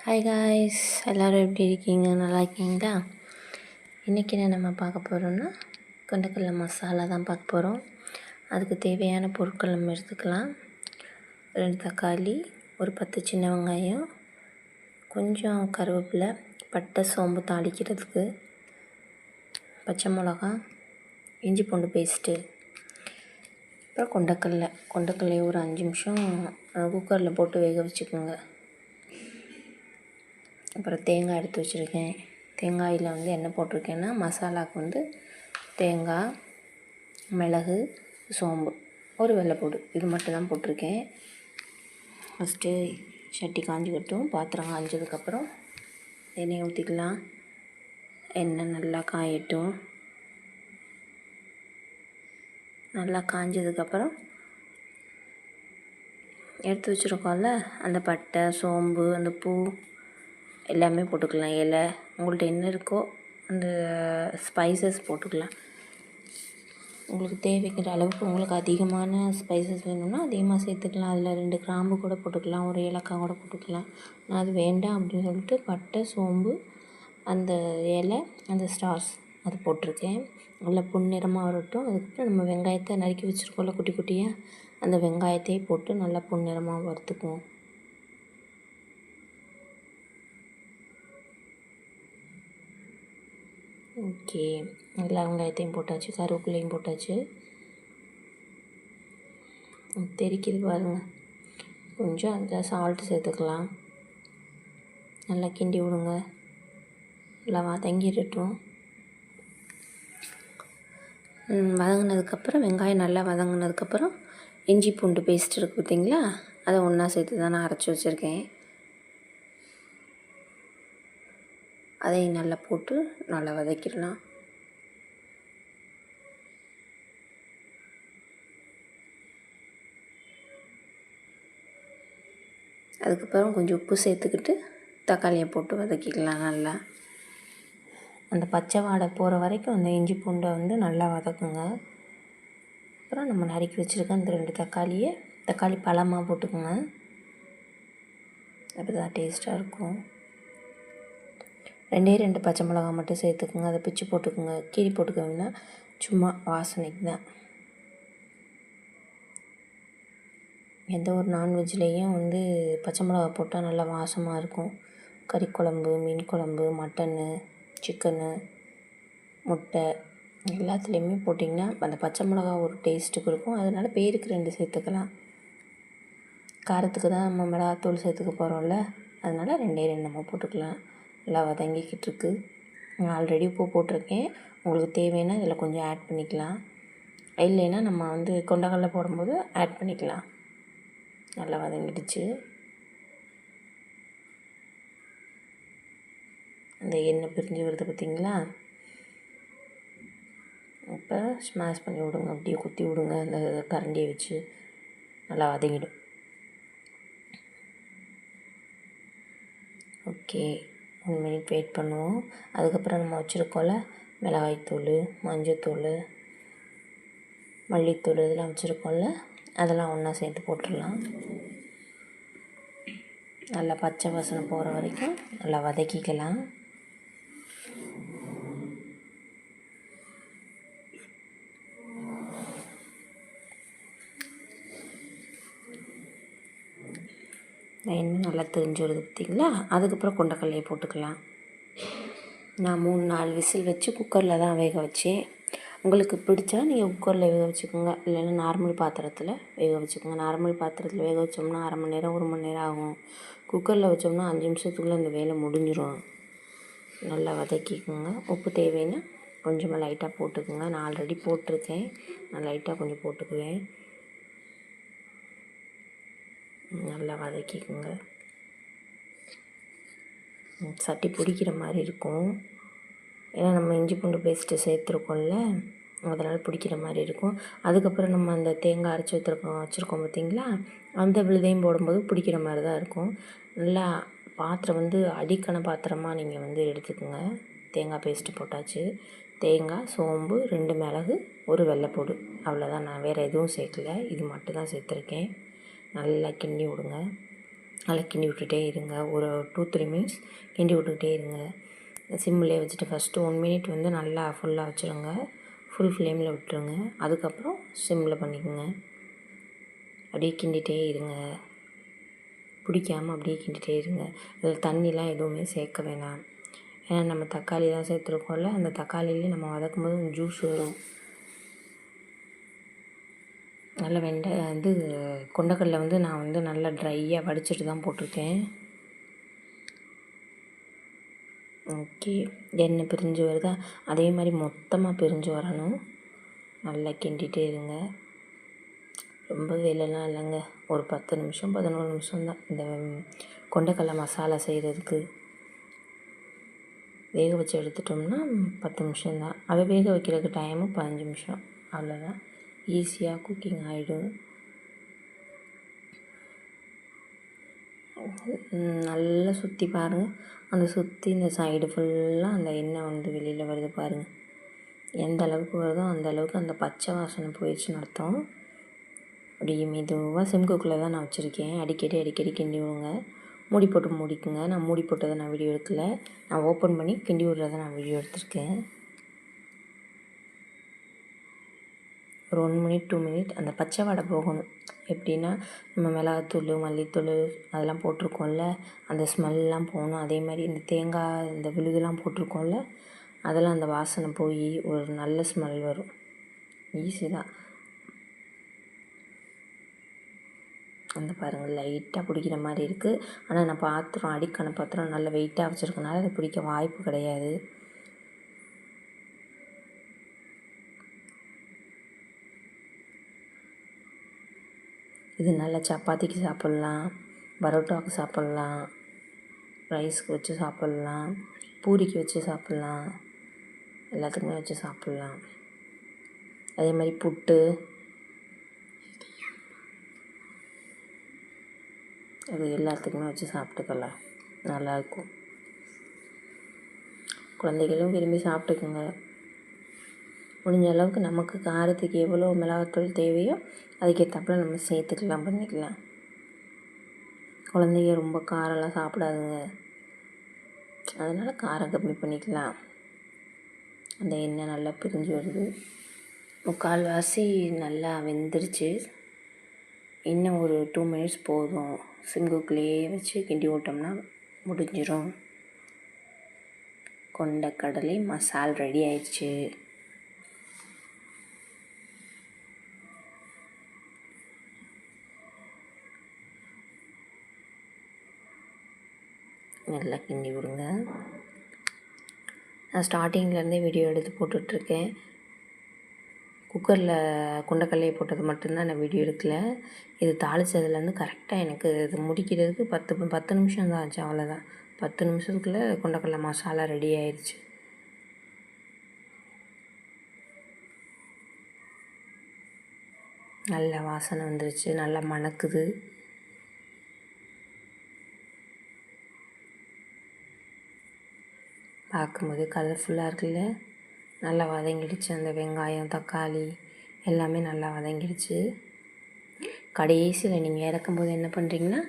Hi guys, எல்லோரும் எப்படி இருக்கீங்க? நல்லா இருக்கீங்களா? இன்றைக்கி நம்ம பார்க்க போகிறோன்னா கொண்டக்கடலை மசாலா தான் பார்க்க போகிறோம். அதுக்கு தேவையான பொருட்கள் நம்ம எடுத்துக்கலாம். 2 தக்காளி, ஒரு 10 சின்ன வெங்காயம், கொஞ்சம் கருவேப்பிலை, பட்டை, சோம்பு தாளிக்கிறதுக்கு, பச்சை மிளகா, இஞ்சி பூண்டு பேஸ்ட்டு, அப்புறம் கொண்டக்கடலையை ஒரு 5 நிமிஷம் குக்கரில் போட்டு வேக வச்சுக்கோங்க. அப்புறம் தேங்காய் எடுத்து வச்சுருக்கேன். தேங்காயில் என்ன போட்டிருக்கேன்னா, மசாலாவுக்கு தேங்காய், மிளகு, சோம்பு, ஒரு வெள்ளைப்பூடு, இது மட்டும் தான் போட்டிருக்கேன். ஃபஸ்ட்டு சட்டி காஞ்சிக்கட்டும். பாத்திரம் காஞ்சதுக்கப்புறம் எண்ணெய் ஊற்றிக்கலாம். எண்ணெய் நல்லா காயட்டும். நல்லா காஞ்சதுக்கப்புறம் எடுத்து வச்சுருக்கோம்ல, அந்த பட்டை, சோம்பு, அந்த பூ எல்லாமே போட்டுக்கலாம். இலை, உங்கள்கிட்ட என்ன இருக்கோ அந்த ஸ்பைசஸ் போட்டுக்கலாம். உங்களுக்கு தேவைக்கிற அளவுக்கு உங்களுக்கு அதிகமான ஸ்பைசஸ் வேணும்னா அதிகமாக சேர்த்துக்கலாம். அதில் 2 கிராம்பு கூட போட்டுக்கலாம், ஒரு ஏலக்காய் கூட போட்டுக்கலாம். நான் அது வேண்டாம் அப்படின்னு சொல்லிட்டு பட்டை, சோம்பு, அந்த இலை, அந்த ஸ்டார்ஸ் அது போட்டிருக்கேன். நல்லா பொன்னிறமாக வரட்டும். அதுக்கப்புறம் நம்ம வெங்காயத்தை நறுக்கி வச்சுருக்கோம்ல குட்டி குட்டியாக, அந்த வெங்காயத்தையே போட்டு நல்லா பொன்னிறமாக வறுத்துக்குவோம். ஓகே, எல்லா வெங்காயத்தையும் போட்டாச்சு, கருவேப்பிலையும் போட்டாச்சு. தெரிக்குது பாருங்கள். கொஞ்சம் அதில் சால்ட்டு சேர்த்துக்கலாம். நல்லா கிண்டி விடுங்க. நல்லா வதங்கிடட்டும். வதங்கினதுக்கப்புறம் வெங்காயம் நல்லா வதங்கினதுக்கப்புறம் இஞ்சி பூண்டு பேஸ்ட் இருக்குது பார்த்திங்களா, அதை ஒன்றா சேர்த்து தான் நான் அரைச்சி வச்சுருக்கேன். அதையும் நல்லா போட்டு நல்லா வதக்கிடலாம். அதுக்கப்புறம் கொஞ்சம் உப்பு சேர்த்துக்கிட்டு தக்காளியை போட்டு வதக்கிக்கலாம். நல்லா அந்த பச்சை வாடை போகிற வரைக்கும் அந்த இஞ்சி பூண்டை நல்லா வதக்குங்க. அப்புறம் நம்ம நறுக்கி வச்சுருக்க அந்த 2 தக்காளி பழமாக போட்டுக்கோங்க. அப்போ தான் டேஸ்ட்டாக இருக்கும். 2 பச்சை மிளகா மட்டும் சேர்த்துக்குங்க. அதை பிச்சு போட்டுக்குங்க. கீரி போட்டுக்கோங்கன்னா சும்மா வாசனைக்கு தான். எந்த ஒரு நான்வெஜ்லேயும் பச்சை மிளகா போட்டால் நல்லா வாசமாக இருக்கும். கறி குழம்பு, மீன் குழம்பு, மட்டனு, சிக்கனு, முட்டை எல்லாத்துலேயுமே போட்டிங்கன்னா அந்த பச்சை மிளகா ஒரு டேஸ்ட்டுக்கு இருக்கும். அதனால் பேருக்கு 2 சேர்த்துக்கலாம். காரத்துக்கு தான் நம்ம மிளகாத்தூள் சேர்த்துக்க போகிறோம்ல, அதனால் 2 நம்ம போட்டுக்கலாம். நல்லா வதங்கிக்கிட்டு இருக்கு. நான் ஆல்ரெடி உப்பு போட்டிருக்கேன். உங்களுக்கு தேவைன்னா இதில் கொஞ்சம் ஆட் பண்ணிக்கலாம். இல்லைன்னா நம்ம கொண்டக்கடலை போடும்போது ஆட் பண்ணிக்கலாம். நல்லா வதங்கிடுச்சு. அந்த எண்ணெய் பிரிஞ்சு வருது பார்த்திங்களா. இப்போ ஸ்மாஷ் பண்ணி விடுங்க, அப்படியே குத்தி விடுங்க அந்த கரண்டியை வச்சு. நல்லா வதங்கிடும். ஓகே, 1 மினிட் வெயிட் பண்ணுவோம். அதுக்கப்புறம் நம்ம வச்சுருக்கோம்ல மிளகாய்த்தூள், மஞ்சத்தூள், மல்லித்தூள் இதெல்லாம் வச்சுருக்கோம்ல, அதெல்லாம் ஒன்றா சேர்த்து போட்டுடலாம். நல்லா பச்சை வாசனை போகிற வரைக்கும் நல்லா வதக்கிக்கலாம். எண்ணெய் நல்லா தெரிஞ்சு வருது பார்த்திங்களா. அதுக்கப்புறம் கொண்டக்கடலையை போட்டுக்கலாம். நான் 3-4 விசில் வச்சு குக்கரில் தான் வேக வச்சேன். உங்களுக்கு பிடிச்சா நீங்கள் குக்கரில் வேக வச்சுக்கோங்க, இல்லைன்னா நார்மல் பாத்திரத்தில் வேக வச்சுக்கோங்க. நார்மல் பாத்திரத்தில் வேக வச்சோம்னா 1/2 மணி நேரம் 1 மணி நேரம் ஆகும். குக்கரில் வச்சோம்னா 5 நிமிஷத்துக்குள்ளே அந்த வேலை முடிஞ்சிடும். நல்லா வதக்கிக்கோங்க. உப்பு தேவைன்னா கொஞ்சமாக லைட்டாக போட்டுக்கோங்க. நான் ஆல்ரெடி போட்டிருக்கேன், நான் லைட்டாக கொஞ்சம் போட்டுக்குவேன். நல்லா வதக்கிக்கோங்க. சட்டி பிடிக்கிற மாதிரி இருக்கும், ஏன்னா நம்ம இஞ்சி பூண்டு பேஸ்ட்டு சேர்த்துருக்கோம்ல, அதனால் பிடிக்கிற மாதிரி இருக்கும். அதுக்கப்புறம் நம்ம அந்த தேங்காய் அரைச்சி வச்சுருக்கோம் பார்த்திங்களா, அந்த விழுதையும் போடும்போது பிடிக்கிற மாதிரி தான் இருக்கும். நல்லா பாத்திரம் அடிக்கண பாத்திரமாக நீங்கள் எடுத்துக்கோங்க. தேங்காய் பேஸ்ட்டு போட்டாச்சு. தேங்காய், சோம்பு, 2 மிளகு, ஒரு வெள்ளைப்பூடு, அவ்வளோதான். நான் வேறு எதுவும் சேர்க்கல, இது மட்டும் தான் சேர்த்துருக்கேன். நல்லா கிண்டி விடுங்க. நல்லா கிண்டி விட்டுட்டே இருங்க. ஒரு 2-3 மினிட்ஸ் கிண்டி விட்டுக்கிட்டே இருங்க. சிம்மிலே வச்சுட்டு ஃபஸ்ட்டு 1 மினிட் வந்து நல்லா ஃபுல்லாக வச்சுருங்க. ஃபுல் ஃப்ளேமில் விட்டுருங்க. அதுக்கப்புறம் சிம்மில் பண்ணிக்கோங்க. அப்படியே கிண்டிகிட்டே இருங்க. பிடிக்காமல் அப்படியே கிண்டிகிட்டே இருங்க. இதில் தண்ணிலாம் எதுவுமே சேர்க்க வேணாம். ஏன்னா நம்ம தக்காளி தான் சேர்த்துருக்கோம்ல, அந்த தக்காளியிலே நம்ம வதக்கும் போது ஜூஸ் வரும். நல்ல கொண்டக்கடலை வந்து நான் வந்து நல்லா ட்ரையாக வடிச்சிட்டு தான் போட்டிருக்கேன். ஓகே, எண்ணெய் பிரிஞ்சு வருதா? அதே மாதிரி மொத்தமாக பிரிஞ்சு வரணும். நல்லா கிண்டிகிட்டே இருங்க. ரொம்ப வேலைலாம் இல்லைங்க. ஒரு 10 நிமிஷம் 11 நிமிஷம் தான் இந்த கொண்டக்கடலை மசாலா செய்கிறதுக்கு. வேக வச்சு எடுத்துட்டோம்னா 10 நிமிஷம்தான். அதை வேக வைக்கிறதுக்கு டைமு 15 நிமிஷம். அவ்வளோதான், ஈஸியாக குக்கிங் ஆகிடும். நல்லா சுற்றி பாருங்கள். அந்த சுற்றி இந்த சைடு ஃபுல்லாக அந்த எண்ணெய் வந்து வெளியில் வருது பாருங்கள். எந்த அளவுக்கு வருதோ அந்த அளவுக்கு அந்த பச்சை வாசனை போயிடுச்சுன்னு அர்த்தம். அப்படியே மெதுவாக சிம்குக்குள்ளே தான் நான் வச்சுருக்கேன். அடிக்கடி கிண்டி விடுங்க. மூடி போட்டு மூடிக்குங்க. நான் மூடி போட்டதை நான் வீடியோ எடுக்கல. நான் ஓப்பன் பண்ணி கிண்டி விடுறத நான் வீடியோ எடுத்திருக்கேன். ஒரு 1 மினிட் 2 மினிட் அந்த பச்சை வாடை போகணும். எப்படின்னா, நம்ம மிளகாத்தூள் மல்லித்தூள் அதெல்லாம் போட்டிருக்கோம்ல, அந்த ஸ்மெல்லாம் போகணும். அதே மாதிரி இந்த தேங்காய் இந்த விழுதுலாம் போட்டிருக்கோம்ல, அதெல்லாம் அந்த வாசனை போய் ஒரு நல்ல ஸ்மெல் வரும். ஈஸி தான். அந்த பாருங்கள், லைட்டாக பிடிக்கிற மாதிரி இருக்குது. ஆனால் நான் பாத்திரம் அடிக்கான பாத்திரம் நல்ல வெயிட்டாக வச்சுருக்கனால அதை பிடிக்க வாய்ப்பு கிடையாது. இது நல்லா சப்பாத்திக்கு சாப்பிட்லாம், பரோட்டாவுக்கு சாப்பிட்லாம், ரைஸ்க்கு வச்சு சாப்பிட்லாம், பூரிக்கு வச்சு சாப்பிட்லாம், எல்லாத்துக்குமே வச்சு சாப்பிட்லாம். அதே மாதிரி புட்டு, அது எல்லாத்துக்குமே வச்சு சாப்பிட்டுக்கலாம். நல்லாயிருக்கும். குழந்தைகளும் விரும்பி சாப்பிட்டுக்குங்க. முடிஞ்ச அளவுக்கு நமக்கு காரத்துக்கு எவ்வளோ மிளகாத்தூள் தேவையோ அதுக்கேற்றாப்புல நம்ம சேர்த்துக்கலாம், பண்ணிக்கலாம். குழந்தைங்க ரொம்ப காரம்லாம் சாப்பிடாதுங்க, அதனால் காரம் கம்மி பண்ணிக்கலாம். அந்த எண்ணெய் நல்லா பிரிஞ்சு வருது. 3/4 நல்லா வெந்துருச்சு. இன்னும் ஒரு 2 மினிட்ஸ் போதும். சிம்குக்குள்ளேயே வச்சு கிண்டி விட்டோம்னா முடிஞ்சிடும். கொண்டக்கடலை மசால் ரெடி ஆயிடுச்சு. நல்லா கிண்டி விடுங்க. நான் ஸ்டார்டிங்லேருந்தே வீடியோ எடுத்து போட்டுட்ருக்கேன். குக்கரில் கொண்டக்கடலையை போட்டது மட்டும்தான் நான் வீடியோ எடுக்கலை. இது தாளித்ததுலேருந்து கரெக்டாக எனக்கு இது முடிக்கிறதுக்கு 10 நிமிஷம் தான் ஆச்சு. அவ்வளோதான், 10 நிமிஷத்துக்குள்ளே கொண்டக்கடலை மசாலா ரெடி ஆயிடுச்சு. நல்ல வாசனை வந்துருச்சு, நல்லா மணக்குது. பார்க்கும்போது கலர்ஃபுல்லாக இருக்குல்ல. நல்லா வதங்கிடுச்சு. அந்த வெங்காயம் தக்காளி எல்லாமே நல்லா வதங்கிடுச்சு. கடைசியில் நீங்கள் இறக்கும்போது என்ன பண்ணுறீங்கன்னா,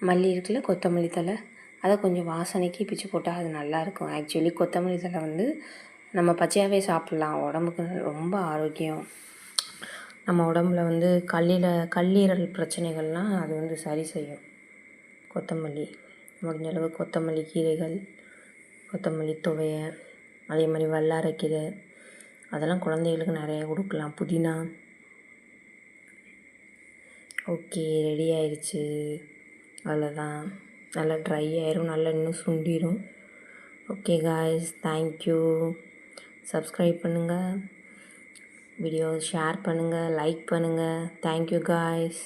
மல்லி இருக்குல்ல, கொத்தமல்லி தழை, அதை கொஞ்சம் வாசனைக்கு பிச்சு போட்டால் அது நல்லாயிருக்கும். ஆக்சுவலி கொத்தமல்லி தழை வந்து நம்ம பச்சையாகவே சாப்பிட்லாம், உடம்புக்கு ரொம்ப ஆரோக்கியம். நம்ம உடம்புல வந்து கல்லீரல் பிரச்சனைகள்லாம் அது வந்து சரி செய்யும். கொத்தமல்லி முடிஞ்ச அளவு கொத்தமல்லி கீரைகள், கொத்தமல்லி துவையை, அதே மாதிரி வல்லாரைக்கீரை அதெல்லாம் குழந்தைகளுக்கு நிறைய கொடுக்கலாம். புதினா. ஓகே, ரெடி ஆயிடுச்சு. அவ்வளோதான், நல்லா ட்ரை ஆயிரும், நல்லா இன்னும் சுண்டிடும். Okay guys, thank you. சப்ஸ்கிரைப் பண்ணுங்கள், வீடியோ ஷேர் பண்ணுங்கள், லைக் பண்ணுங்கள். Thank you guys.